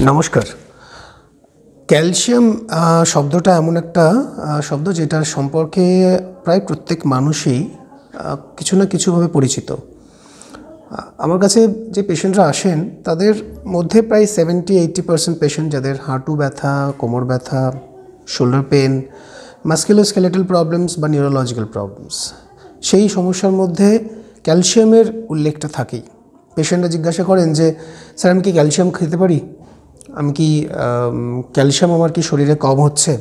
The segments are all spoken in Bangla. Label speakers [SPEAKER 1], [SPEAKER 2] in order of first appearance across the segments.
[SPEAKER 1] নমস্কার। ক্যালসিয়াম শব্দটা এমন একটা শব্দ যেটার সম্পর্কে প্রায় প্রত্যেক মানুষই কিছু না কিছুভাবে পরিচিত। আমার কাছে যে পেশেন্টরা আসেন তাদের মধ্যে প্রায় 70-80% পেশেন্ট যাদের হাঁটু ব্যথা, কোমর ব্যথা, শোল্ডার পেন, মাস্কুলোস্কেলেটাল প্রবলেমস বা নিউরোলজিক্যাল প্রবলেমস, সেই সমস্যার মধ্যে ক্যালসিয়ামের উল্লেখটা থাকেই। পেশেন্টরা জিজ্ঞাসা করেন যে স্যার আমি কি ক্যালসিয়াম খেতে পারি, আমি কি ক্যালসিয়াম আমার কি শরীরে কম হচ্ছে।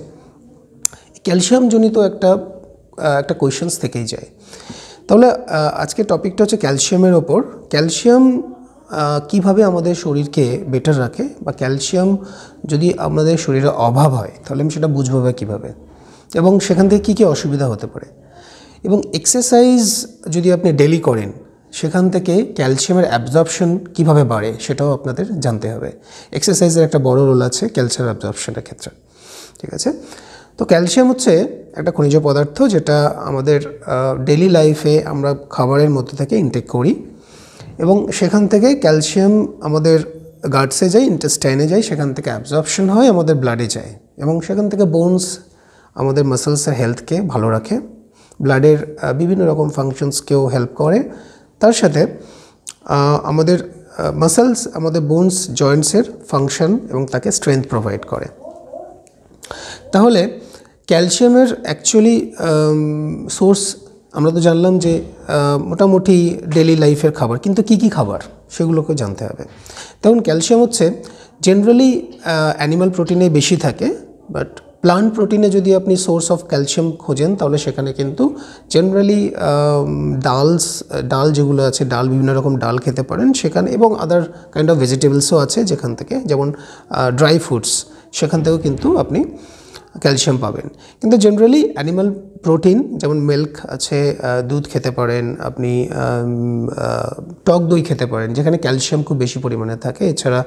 [SPEAKER 1] ক্যালসিয়ামজনিত একটা কোয়েশ্চেন্স থেকেই যায়। তাহলে আজকের টপিকটা হচ্ছে ক্যালসিয়ামের ওপর। ক্যালসিয়াম কিভাবে আমাদের শরীরকে বেটার রাখে, বা ক্যালসিয়াম যদি আমাদের শরীরে অভাব হয় তাহলে আমি সেটা বুঝবো বা কীভাবে, এবং সেখান থেকে কী কী অসুবিধা হতে পারে, এবং এক্সারসাইজ যদি আপনি ডেলি করেন সেখান থেকে ক্যালসিয়ামের অ্যাবজর্পশন কীভাবে বাড়ে সেটাও আপনাদের জানতে হবে। এক্সারসাইজের একটা বড় রোল আছে ক্যালসিয়াম অ্যাবজর্পশনের ক্ষেত্রে, ঠিক আছে। তো ক্যালসিয়াম হচ্ছে একটা খনিজ পদার্থ যেটা আমাদের ডেলি লাইফে আমরা খাবারের মধ্যে থেকে ইনটেক করি, এবং সেখান থেকে ক্যালসিয়াম আমাদের গাটসে যায়, ইন্টেস্টাইনে যায়, সেখান থেকে অ্যাবজর্পশন হয়, আমাদের ব্লাডে যায়, এবং সেখান থেকে বোনস আমাদের মাসেলসের হেলথকে ভালো রাখে, ব্লাডের বিভিন্ন রকম ফাংশনসকেও হেল্প করে। তার সাথে আমাদের মাসেলস, আমাদের বোনস, জয়েন্টসের ফাংশন এবং তাকে স্ট্রেংথ প্রোভাইড করে। তাহলে ক্যালসিয়ামের অ্যাকচুয়ালি সোর্স আমরা তো জানলাম যে মোটামুটি ডেলি লাইফের খাবার, কিন্তু কি কি খাবার সেগুলোকে জানতে হবে। তখন ক্যালসিয়াম হচ্ছে জেনারেলি অ্যানিমাল প্রোটিনে বেশি থাকে, বাট প্লান্ট প্রোটিনে যদি আপনি সোর্স অফ ক্যালসিয়াম খোঁজেন তাহলে সেখানে কিন্তু জেনারেলি ডাল যেগুলো আছে, ডাল বিভিন্ন রকম ডাল খেতে পারেন সেখানে, এবং আদার কাইন্ড অফ ভেজিটেবলসও আছে যেখান থেকে, যেমন ড্রাই ফ্রুটস, সেখান থেকেও কিন্তু আপনি ক্যালসিয়াম পাবেন। কিন্তু জেনারেলি অ্যানিমাল প্রোটিন যেমন মিল্ক আছে, দুধ খেতে পারেন আপনি, টক দই খেতে পারেন যেখানে ক্যালসিয়াম খুব বেশি পরিমাণে থাকে। এছাড়া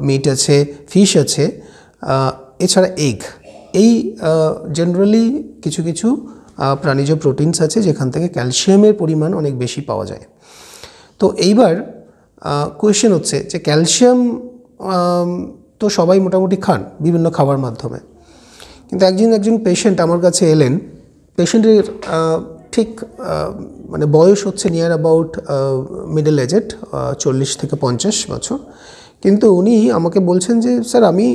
[SPEAKER 1] মিট আছে, ফিশ আছে, এছাড়া এগ, এই জেনারেলি কিছু কিছু প্রাণীজ প্রোটিনস আছে যেখান থেকে ক্যালসিয়ামের পরিমাণ অনেক বেশি পাওয়া যায়। তো এইবার কোয়েশ্চেন হচ্ছে যে ক্যালসিয়াম তো সবাই মোটামুটি খান বিভিন্ন খাবার মাধ্যমে, কিন্তু একজন পেশেন্ট আমার কাছে এলেন, পেশেন্টের ঠিক মানে বয়স হচ্ছে নিয়ার অ্যাবাউট মিডল এজেড, 40 থেকে 50 বছর, কিন্তু উনি আমাকে বলছেন যে স্যার আমি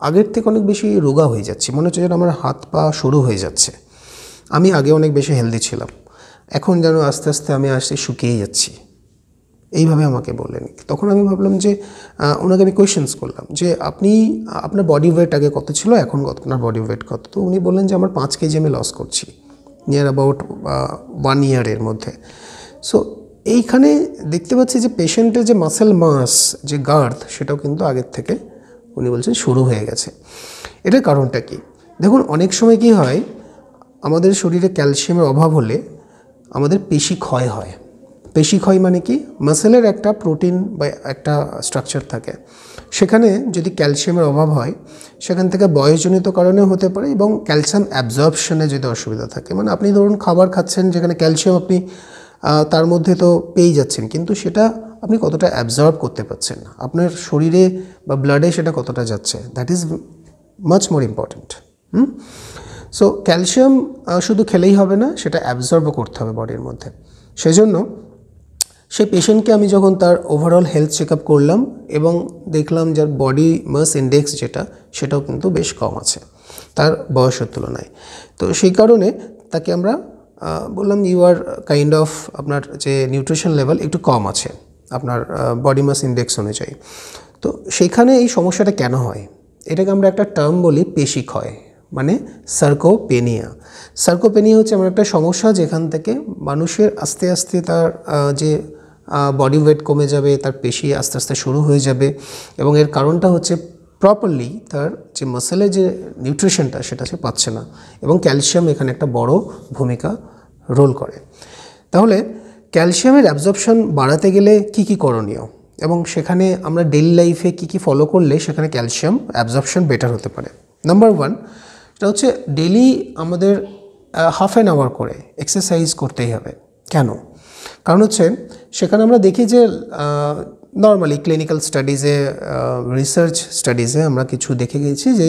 [SPEAKER 1] আগের থেকে অনেক বেশি রোগা হয়ে যাচ্ছি, মনে হচ্ছে যেন আমার হাত পা সরু হয়ে যাচ্ছে। আমি আগে অনেক বেশি হেলদি ছিলাম, এখন যেন আস্তে আস্তে আমি শুকিয়ে যাচ্ছি, এইভাবে আমাকে বললেন। তখন আমি ভাবলাম যে ওনাকে আমি কোয়েশ্চেন্স করলাম যে আপনার বডি ওয়েট আগে কত ছিল, এখন আপনার বডি ওয়েট কত। তো উনি বললেন যে আমার 5 কেজি আমি লস করছি নিয়ার অ্যাবাউট 1 ইয়ারের মধ্যে। সো এইখানে দেখতে পাচ্ছি যে পেশেন্টের যে মাসেল মাস, যে গার্থ, সেটাও কিন্তু আগের থেকে উনি বলছেন শুরু হয়ে গেছে। এটার কারণটা কি? দেখুন, অনেক সময় কি হয়, আমাদের শরীরে ক্যালসিয়ামের অভাব হলে আমাদের পেশি ক্ষয় হয়। পেশি ক্ষয় মানে কি? মাসেলের একটা প্রোটিন বা একটা স্ট্রাকচার থাকে, সেখানে যদি ক্যালসিয়ামের অভাব হয় সেখান থেকে বয়সজনিত কারণেও হতে পারে, এবং ক্যালসিয়াম অ্যাবজর্পশনে যদি অসুবিধা থাকে, মানে আপনি ধরুন খাবার খাচ্ছেন যেখানে ক্যালসিয়াম আপনি তার মধ্যে তো পেয়েই যাচ্ছেন, কিন্তু সেটা আপনি কতটা অ্যাবজর্ব করতে পারছেন, আপনার শরীরে বা ব্লাডে সেটা কতটা যাচ্ছে, that is much more important. So calcium শুধু খেলেই হবে না, সেটা অ্যাবজর্বও করতে হবে বডির মধ্যে। সেজন্য সেই পেশেন্টকে আমি যখন তার ওভারঅল হেলথ চেক আপ করলাম এবং দেখলাম যার বডি মাস ইন্ডেক্স যেটা, সেটাও কিন্তু বেশ কম আছে তার বয়সের তুলনায়। তো সেই কারণে তাকে আমরা বললাম ইউ আর কাইন্ড অফ, আপনার যে নিউট্রিশন লেভেল একটু কম আছে আপনার বডি মাস ইন্ডেক্স অনুযায়ী। তো সেইখানে এই সমস্যাটা কেন হয়, এটাকে আমরা একটা টার্ম বলি পেশি ক্ষয়, মানে সার্কোপেনিয়া। সার্কোপেনিয়া হচ্ছে এমন একটা সমস্যা যেখান থেকে মানুষের আস্তে আস্তে তার যে বডি ওয়েট কমে যাবে, তার পেশি আস্তে আস্তে শুরু হয়ে যাবে, এবং এর কারণটা হচ্ছে প্রপারলি তার যে মাসেলের যে নিউট্রিশনটা সেটা সে পাচ্ছে না, এবং ক্যালসিয়াম এখানে একটা বড় ভূমিকা রোল করে। তাহলে ক্যালসিয়ামের অ্যাবজর্পশন বাড়াতে গেলে কি কি করণীয়, এবং সেখানে আমরা ডেইলি লাইফে কি কি ফলো করলে সেখানে ক্যালসিয়াম অ্যাবজর্পশন বেটার হতে পারে। নাম্বার 1, সেটা হচ্ছে ডেইলি আমাদের হাফ অ্যান আওয়ার করে এক্সারসাইজ করতেই হবে। কেন? কারণ হচ্ছে সেখানে আমরা দেখি যে নর্মালি ক্লিনিক্যাল স্টাডিজে রিসার্চ স্টাডিজে আমরা কিছু দেখে গেছি যে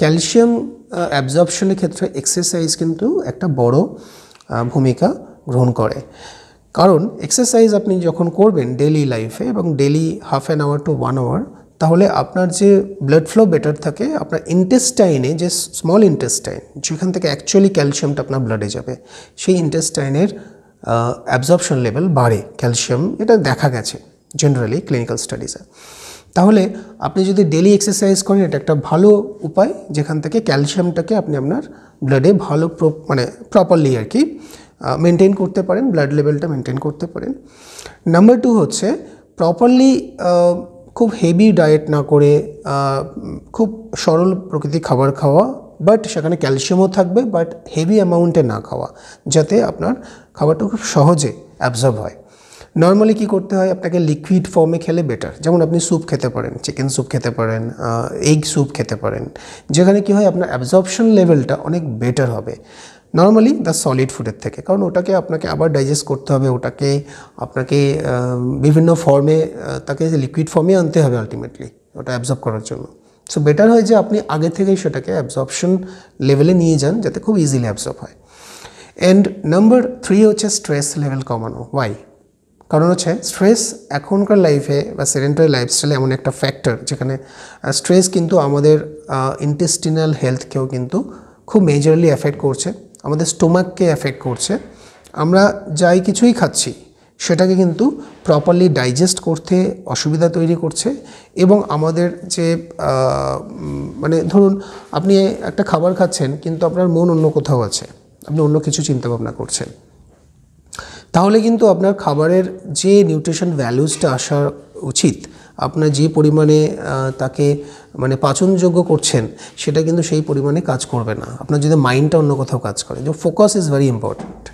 [SPEAKER 1] ক্যালসিয়াম অ্যাবজর্পশনের ক্ষেত্রে এক্সারসাইজ কিন্তু একটা বড় ভূমিকা গ্রহণ করে। কারণ এক্সারসাইজ আপনি যখন করবেন ডেইলি লাইফে এবং daily half an hour to 1 hour, তাহলে আপনার যে ব্লাড ফ্লো বেটার থাকে, আপনার ইন্টেস্টাইনে যে স্মল ইন্টেস্টাইন যেখান থেকে অ্যাকচুয়ালি ক্যালসিয়ামটা আপনার ব্লাডে যাবে, সেই ইন্টেস্টাইনের অ্যাবজর্পশন লেভেল বাড়ে ক্যালসিয়াম, এটা দেখা গেছে জেনারেলি ক্লিনিক্যাল স্টাডিজে। তাহলে আপনি যদি ডেলি এক্সারসাইজ করেন, এটা একটা ভালো উপায় যেখান থেকে ক্যালসিয়ামটাকে আপনি আপনার ব্লাডে ভালো প্রপারলি আর কি মেনটেন করতে পারেন, ব্লাড লেভেলটা মেনটেন করতে পারেন। নাম্বার 2 হচ্ছে প্রপারলি খুব হেভি ডায়েট না করে খুব সরল প্রকৃতির খাবার খাওয়া, বাট সেখানে ক্যালসিয়ামও থাকবে, বাট হেভি অ্যামাউন্টে না খাওয়া, যাতে আপনার খাবারটা খুব সহজে অ্যাবজর্ব হয়। নর্মালি কী করতে হয়, আপনাকে লিকুইড ফর্মে খেলে বেটার। যেমন আপনি স্যুপ খেতে পারেন, চিকেন স্যুপ খেতে পারেন, এগ স্যুপ খেতে পারেন, যেখানে কী হয় আপনার অ্যাবজর্পশন লেভেলটা অনেক বেটার হবে নর্মালি দ্য সলিড ফুডের থেকে। কারণ ওটাকে আপনাকে আবার ডাইজেস্ট করতে হবে, ওটাকে আপনাকে বিভিন্ন ফর্মে তাকে লিকুইড ফর্মে আনতে হবে আলটিমেটলি ওটা অ্যাবজর্ব করার জন্য। সো বেটার হয় যে আপনি আগে থেকেই সেটাকে অ্যাবজর্পশন লেভেলে নিয়ে যান, যাতে খুব ইজিলি অ্যাবজর্ব হয়। অ্যান্ড নাম্বার 3 হচ্ছে স্ট্রেস লেভেল কমানো। ওয়াই? কারণ হচ্ছে স্ট্রেস এখনকার লাইফে বা সেডেন্টারি লাইফস্টাইলে এমন একটা ফ্যাক্টর যেখানে স্ট্রেস কিন্তু আমাদের ইন্টেস্টিনাল হেলথকেও কিন্তু খুব মেজরলি এফেক্ট করছে, আমাদের স্টোমাককে এফেক্ট করছে। আমরা যাই কিছুই খাচ্ছি সেটাকে কিন্তু প্রপারলি ডাইজেস্ট করতে অসুবিধা তৈরি করছে, এবং আমাদের যে মানে ধরুন আপনি একটা খাবার খাচ্ছেন কিন্তু আপনার মন অন্য কোথাও আছে, আপনি অন্য কিছু চিন্তাভাবনা করছেন, তাহলে কিন্তু আপনার খাবারের যে নিউট্রিশন ভ্যালুজটা আসা উচিত, আপনার যে পরিমাণে তাকে মানে পাচনযোগ্য করছেন, সেটা কিন্তু সেই পরিমাণে কাজ করবে না। আপনার যদি মাইন্ডটা অন্য কোথাও কাজ করে, যে ফোকাস ইজ ভেরি ইম্পর্ট্যান্ট।